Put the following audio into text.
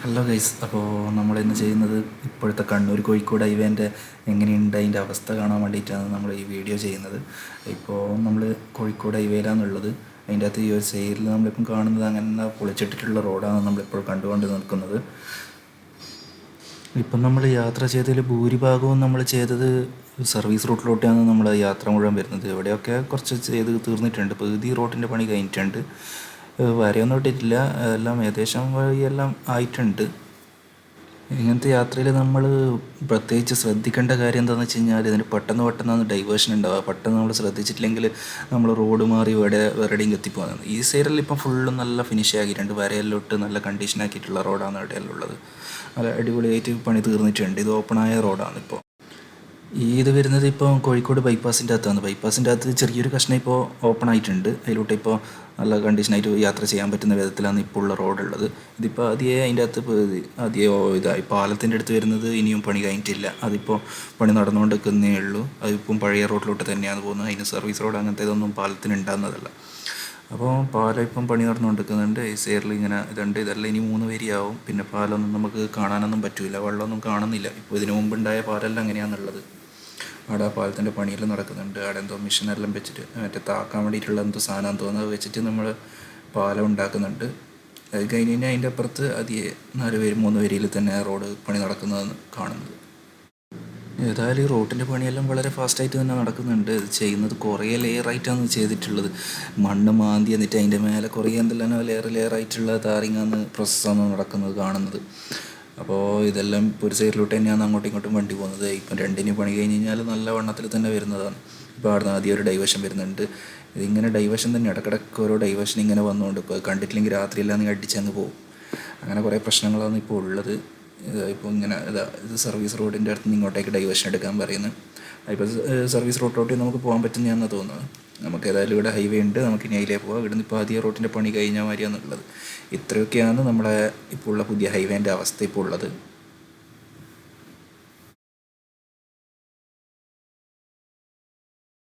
Hello guys, അപ്പോൾ നമ്മളിന്ന് ചെയ്യുന്നത് ഇപ്പോഴത്തെ കണ്ണൂർ കോഴിക്കോട് ഹൈവേൻ്റെ എങ്ങനെയുണ്ട് അതിൻ്റെ അവസ്ഥ കാണാൻ വേണ്ടിയിട്ടാണ് നമ്മൾ ഈ വീഡിയോ ചെയ്യുന്നത്. ഇപ്പോൾ നമ്മൾ കോഴിക്കോട് ഹൈവേയിലാണുള്ളത്. അതിൻ്റെ അകത്ത് ഈ ഒരു സൈഡിൽ നമ്മളിപ്പം കാണുന്നത് അങ്ങനെ പൊളിച്ചിട്ടിട്ടുള്ള റോഡാണ് നമ്മളിപ്പോൾ കണ്ടുകൊണ്ട് നിൽക്കുന്നത്. ഇപ്പം നമ്മൾ യാത്ര ചെയ്തതിൽ ഭൂരിഭാഗവും നമ്മൾ ചെയ്തത് സർവീസ് റൂട്ടിലോട്ടാണ് നമ്മൾ യാത്ര മുഴുവൻ വരുന്നത്. എവിടെയൊക്കെ കുറച്ച് ചെയ്ത് തീർന്നിട്ടുണ്ട്. പകുതി റോഡിൻ്റെ പണി കഴിഞ്ഞിട്ടുണ്ട്, വരെയൊന്നും ഇട്ടിട്ടില്ല. എല്ലാം ഏകദേശം വഴിയെല്ലാം ആയിട്ടുണ്ട്. ഇങ്ങനത്തെ യാത്രയിൽ നമ്മൾ പ്രത്യേകിച്ച് ശ്രദ്ധിക്കേണ്ട കാര്യം എന്താണെന്ന് വെച്ച് കഴിഞ്ഞാൽ, ഇതിന് പെട്ടെന്നാണ് ഡൈവേഷൻ ഉണ്ടാവുക. പെട്ടെന്ന് നമ്മൾ ശ്രദ്ധിച്ചിട്ടില്ലെങ്കിൽ നമ്മൾ റോഡ് മാറി വേറെയും എത്തിപ്പോകുന്നത്. ഈ സൈഡിൽ ഇപ്പം ഫുള്ളും നല്ല ഫിനിഷ് ആക്കിയിട്ടുണ്ട്. വരയെല്ലോട്ട് നല്ല കണ്ടീഷൻ ആക്കിയിട്ടുള്ള റോഡാണ് ഇവിടെയെല്ലാം ഉള്ളത്. നല്ല അടിപൊളിയായിട്ട് പണി തീർന്നിട്ടുണ്ട്. ഇത് ഓപ്പണായ റോഡാണ് ഇപ്പോൾ. ഇത് വരുന്നത് ഇപ്പോൾ കോഴിക്കോട് ബൈപ്പാസിൻ്റെ അകത്താണ്. ബൈപ്പാസിൻ്റെ അകത്ത് ചെറിയൊരു കഷ്ണം ഇപ്പോൾ ഓപ്പൺ ആയിട്ടുണ്ട്. അതിലോട്ട് ഇപ്പോൾ നല്ല കണ്ടീഷനായിട്ട് യാത്ര ചെയ്യാൻ പറ്റുന്ന വിധത്തിലാണ് ഇപ്പോൾ ഉള്ള റോഡുള്ളത്. ഇതിപ്പോൾ ആദ്യമേ അതിൻ്റെ അകത്ത് ഇതായി പാലത്തിൻ്റെ അടുത്ത് വരുന്നത് ഇനിയും പണി കഴിഞ്ഞിട്ടില്ല. അതിപ്പോൾ പണി നടന്നുകൊണ്ടിരിക്കുന്നേ ഉള്ളൂ. അതിപ്പം പഴയ റോഡിലോട്ട് തന്നെയാണ് പോകുന്നത്. അതിന് സർവീസ് റോഡ് അങ്ങനത്തെ ഇതൊന്നും പാലത്തിന് ഉണ്ടാകുന്നതല്ല. അപ്പോൾ പാലം ഇപ്പം പണി നടന്നുകൊണ്ടിരിക്കുന്നുണ്ട്. ഈ സൈഡിൽ ഇങ്ങനെ ഇതുണ്ട്. ഇതെല്ലാം ഇനി 3 വരിയാവും. പിന്നെ പാലമൊന്നും നമുക്ക് കാണാനൊന്നും പറ്റില്ല, വെള്ളമൊന്നും കാണുന്നില്ല. ഇപ്പോൾ ഇതിനു മുമ്പുണ്ടായ പാലെല്ലാം അങ്ങനെയാണെന്നുള്ളത്. അവിടെ ആ പാലത്തിൻ്റെ പണിയെല്ലാം നടക്കുന്നുണ്ട്. അവിടെ എന്തോ മെഷീനെല്ലാം വെച്ചിട്ട് മറ്റേ താക്കാൻ വേണ്ടിയിട്ടുള്ള എന്തോ സാധനം തോന്നുന്നത് വെച്ചിട്ട് നമ്മൾ പാലം ഉണ്ടാക്കുന്നുണ്ട്. അത് കഴിഞ്ഞ് കഴിഞ്ഞാൽ അതിൻ്റെ അപ്പുറത്ത് 3 വരിയിൽ തന്നെ റോഡ് പണി നടക്കുന്നതെന്ന് കാണുന്നത്. ഏതായാലും ഈ റോഡിൻ്റെ പണിയെല്ലാം വളരെ ഫാസ്റ്റായിട്ട് തന്നെ നടക്കുന്നുണ്ട്. ഇത് ചെയ്യുന്നത് കുറേ ലെയറായിട്ടാണ് ചെയ്തിട്ടുള്ളത്. മണ്ണ് മാന്തി എന്നിട്ട് അതിൻ്റെ മേലെ കുറേ എന്തെല്ലാം ലെയറായിട്ടുള്ള താറിങ്ങാന്ന് പ്രോസസ്സാണ് നടക്കുന്നത് കാണുന്നത്. അപ്പോൾ ഇതെല്ലാം ഇപ്പോൾ ഒരു സൈഡിലോട്ട് തന്നെയാണ് അങ്ങോട്ടും ഇങ്ങോട്ടും വണ്ടി പോകുന്നത്. ഇപ്പം രണ്ടിന് പണി കഴിഞ്ഞ് കഴിഞ്ഞാൽ നല്ല വണ്ണത്തിൽ തന്നെ വരുന്നതാണ്. ഇപ്പോൾ അവിടെ നിന്ന് ആദ്യം ഒരു ഡൈവേഷൻ വരുന്നുണ്ട്. ഇതിങ്ങനെ ഡൈവേഷൻ തന്നെ ഇടക്കിടക്ക് ഓരോ ഡൈവേഷൻ ഇങ്ങനെ വന്നുകൊണ്ട് ഇപ്പോൾ കണ്ടിട്ടില്ലെങ്കിൽ രാത്രിയെല്ലാം നീ അടിച്ചങ്ങ് പോകും. അങ്ങനെ കുറേ പ്രശ്നങ്ങളാണ് ഇപ്പോൾ ഉള്ളത്. ഇപ്പോൾ ഇങ്ങനെ ഇത് സർവീസ് റോഡിൻ്റെ അടുത്ത് നിന്ന് ഇങ്ങോട്ടേക്ക് ഡൈവേഷൻ എടുക്കാൻ പറയുന്നത്. ഇപ്പോൾ സർവീസ് റോഡിലോട്ട് നമുക്ക് പോകാൻ പറ്റുന്നതാണെന്ന് തോന്നുന്നത്. നമുക്ക് ഏതായാലും ഇവിടെ ഹൈവേ ഉണ്ട്, നമുക്ക് ഇനി അതിലേ പോകാം. ഇവിടെ നിന്ന് ഇപ്പോൾ ആദ്യ റോഡിൻ്റെ പണി കഴിഞ്ഞാൽ മതിയാണെന്നുള്ളത്. ഇത്രയൊക്കെയാണ് നമ്മളെ ഇപ്പോൾ ഉള്ള പുതിയ ഹൈവേൻ്റെ അവസ്ഥ ഇപ്പോൾ ഉള്ളത്.